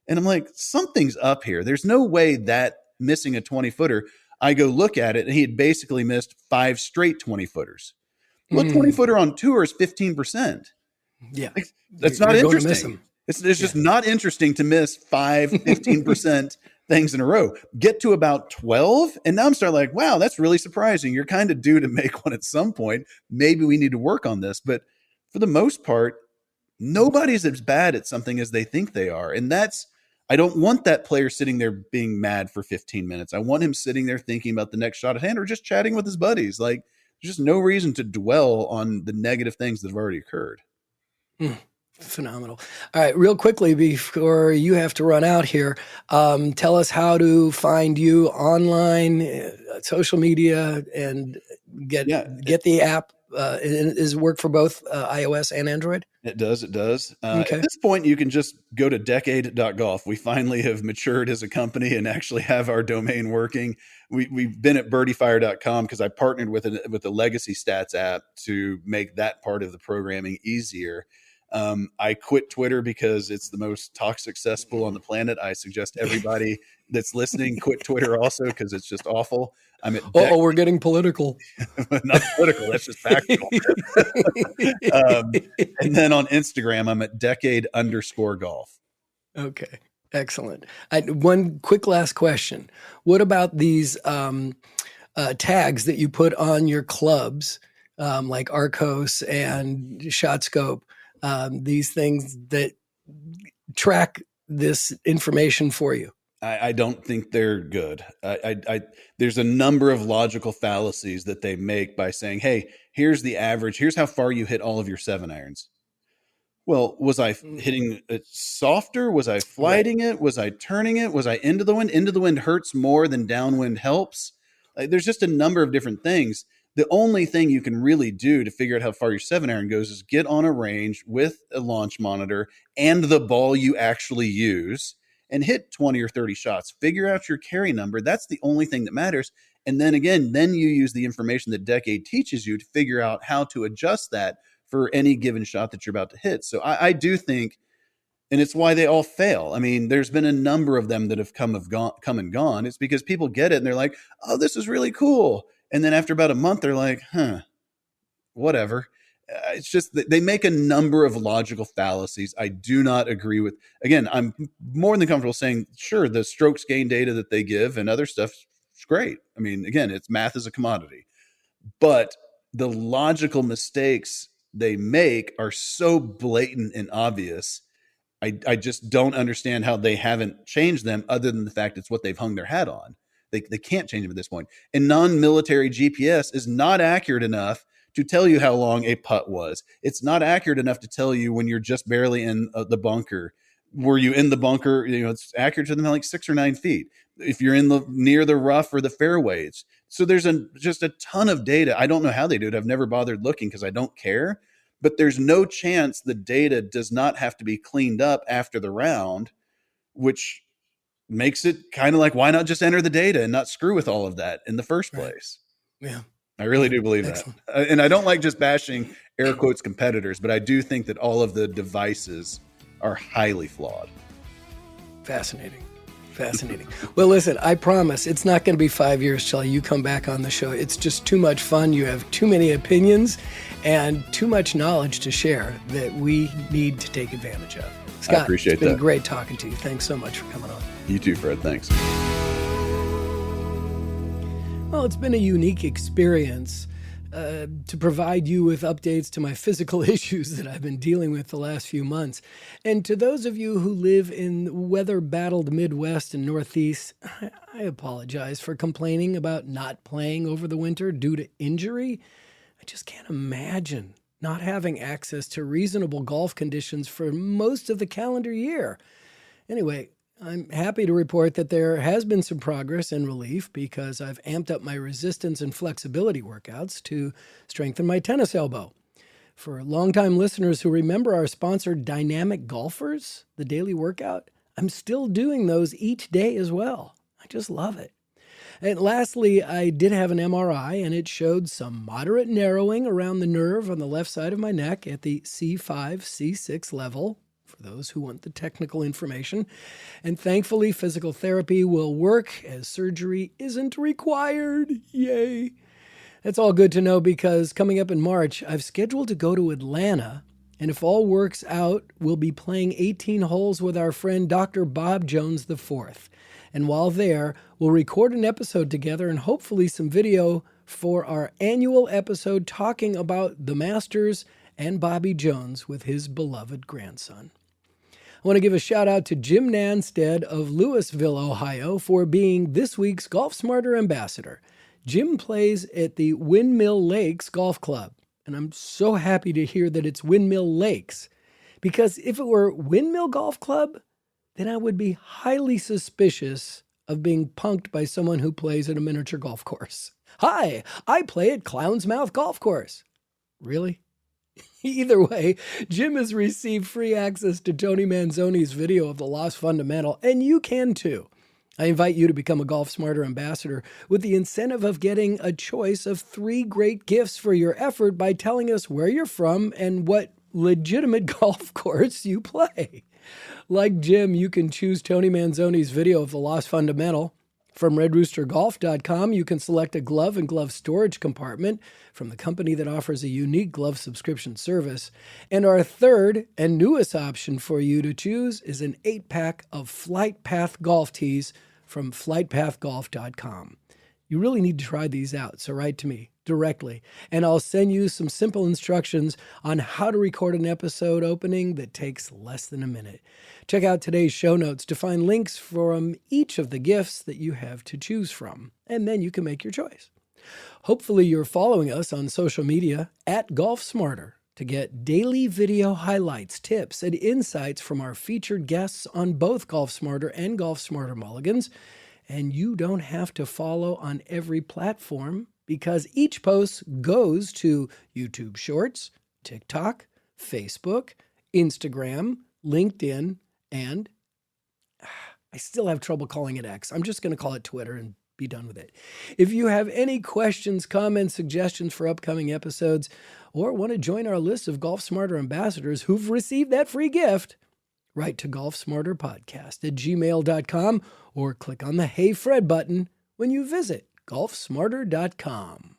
And I'm like, something's up here. There's no way that missing a 20-footer, I go look at it, and he had basically missed 5 straight 20-footers. Well, 20-footer on tour is 15%. Yeah. That's not interesting. It's just not interesting to miss 15% things in a row. Get to about 12, and now I'm starting like, wow, that's really surprising. You're kind of due to make one at some point. Maybe we need to work on this. But for the most part, nobody's as bad at something as they think they are. And I don't want that player sitting there being mad for 15 minutes. I want him sitting there thinking about the next shot at hand or just chatting with his buddies. Like, there's just no reason to dwell on the negative things that have already occurred. Phenomenal. All right, real quickly before you have to run out here, tell us how to find you online, social media, and get the app. Does it work for both iOS and Android? It does. Okay. At this point, you can just go to decade.golf. We finally have matured as a company and actually have our domain working. We've been at birdiefire.com because I partnered with a legacy stats app to make that part of the programming easier. I quit Twitter because it's the most toxic cesspool on the planet. I suggest everybody that's listening quit Twitter also, because it's just awful. I'm at we're getting political. Not political. That's just factual. And then on Instagram, I'm at decade_golf. Okay. Excellent. One quick last question. What about these tags that you put on your clubs, like Arcos and ShotScope? These things that track this information for you? I don't think they're good. There's a number of logical fallacies that they make by saying, hey, here's the average. Here's how far you hit all of your 7-irons. Well, was I hitting it softer? Was I flighting it? Was I turning it? Was I into the wind? Into the wind hurts more than downwind helps. There's just a number of different things. The only thing you can really do to figure out how far your 7-iron goes is get on a range with a launch monitor and the ball you actually use and hit 20 or 30 shots. Figure out your carry number. That's the only thing that matters. And then again, you use the information that Decade teaches you to figure out how to adjust that for any given shot that you're about to hit. So I do think, and it's why they all fail. I mean, there's been a number of them that have come and gone. It's because people get it and they're like, oh, this is really cool. And then after about a month, they're like, whatever. It's just that they make a number of logical fallacies I do not agree with. Again, I'm more than comfortable saying, sure, the strokes gain data that they give and other stuff is great. I mean, again, it's math is a commodity. But the logical mistakes they make are so blatant and obvious. I just don't understand how they haven't changed them, other than the fact it's what they've hung their hat on. They can't change them at this point. And non-military GPS is not accurate enough to tell you how long a putt was. It's not accurate enough to tell you when you're just barely in the bunker. Were you in the bunker? It's accurate to them like 6 or 9 feet. If you're near the rough or the fairways. So there's just a ton of data. I don't know how they do it. I've never bothered looking because I don't care. But there's no chance the data does not have to be cleaned up after the round, which makes it kind of like, why not just enter the data and not screw with all of that in the first place? Yeah. I really do believe Excellent. That. And I don't like just bashing air quotes competitors, but I do think that all of the devices are highly flawed. Fascinating. Well, listen, I promise it's not going to be 5 years till you come back on the show. It's just too much fun. You have too many opinions and too much knowledge to share that we need to take advantage of. Scott, I appreciate it's been great talking to you. Thanks so much for coming on. You too, Fred. Thanks. Well, it's been a unique experience to provide you with updates to my physical issues that I've been dealing with the last few months. And to those of you who live in weather-battled Midwest and Northeast, I apologize for complaining about not playing over the winter due to injury. I just can't imagine not having access to reasonable golf conditions for most of the calendar year. Anyway, I'm happy to report that there has been some progress and relief because I've amped up my resistance and flexibility workouts to strengthen my tennis elbow. For longtime listeners who remember our sponsor, Dynamic Golfers, the daily workout, I'm still doing those each day as well. I just love it. And lastly, I did have an MRI, and it showed some moderate narrowing around the nerve on the left side of my neck at the C5, C6 level, for those who want the technical information. And thankfully, physical therapy will work as surgery isn't required. Yay. That's all good to know because coming up in March, I've scheduled to go to Atlanta. And if all works out, we'll be playing 18 holes with our friend Dr. Bob Jones IV. And while there, we'll record an episode together and hopefully some video for our annual episode talking about the Masters and Bobby Jones with his beloved grandson. I want to give a shout out to Jim Nanstead of Louisville, Ohio, for being this week's Golf Smarter ambassador. Jim plays at the Windmill Lakes Golf Club, and I'm so happy to hear that it's Windmill Lakes, because if it were Windmill Golf Club, then I would be highly suspicious of being punked by someone who plays at a miniature golf course. Hi, I play at Clown's Mouth Golf Course. Really? Either way, Jim has received free access to Tony Manzoni's video of the Lost Fundamental, and you can too. I invite you to become a Golf Smarter ambassador with the incentive of getting a choice of 3 great gifts for your effort by telling us where you're from and what legitimate golf course you play. Like Jim, you can choose Tony Manzoni's video of the Lost Fundamental. From redroostergolf.com, you can select a glove and glove storage compartment from the company that offers a unique glove subscription service. And our third and newest option for you to choose is an 8-pack of Flight Path golf tees from flightpathgolf.com. You really need to try these out, so write to me directly, and I'll send you some simple instructions on how to record an episode opening that takes less than a minute. Check out today's show notes to find links from each of the gifts that you have to choose from, and then you can make your choice. Hopefully you're following us on social media at Golf Smarter to get daily video highlights, tips, and insights from our featured guests on both Golf Smarter and Golf Smarter Mulligans. And you don't have to follow on every platform because each post goes to YouTube Shorts, TikTok, Facebook, Instagram, LinkedIn, and I still have trouble calling it X. I'm just going to call it Twitter and be done with it. If you have any questions, comments, suggestions for upcoming episodes, or want to join our list of Golf Smarter ambassadors who've received that free gift, write to golfsmarterpodcast@gmail.com or click on the Hey Fred button when you visit golfsmarter.com.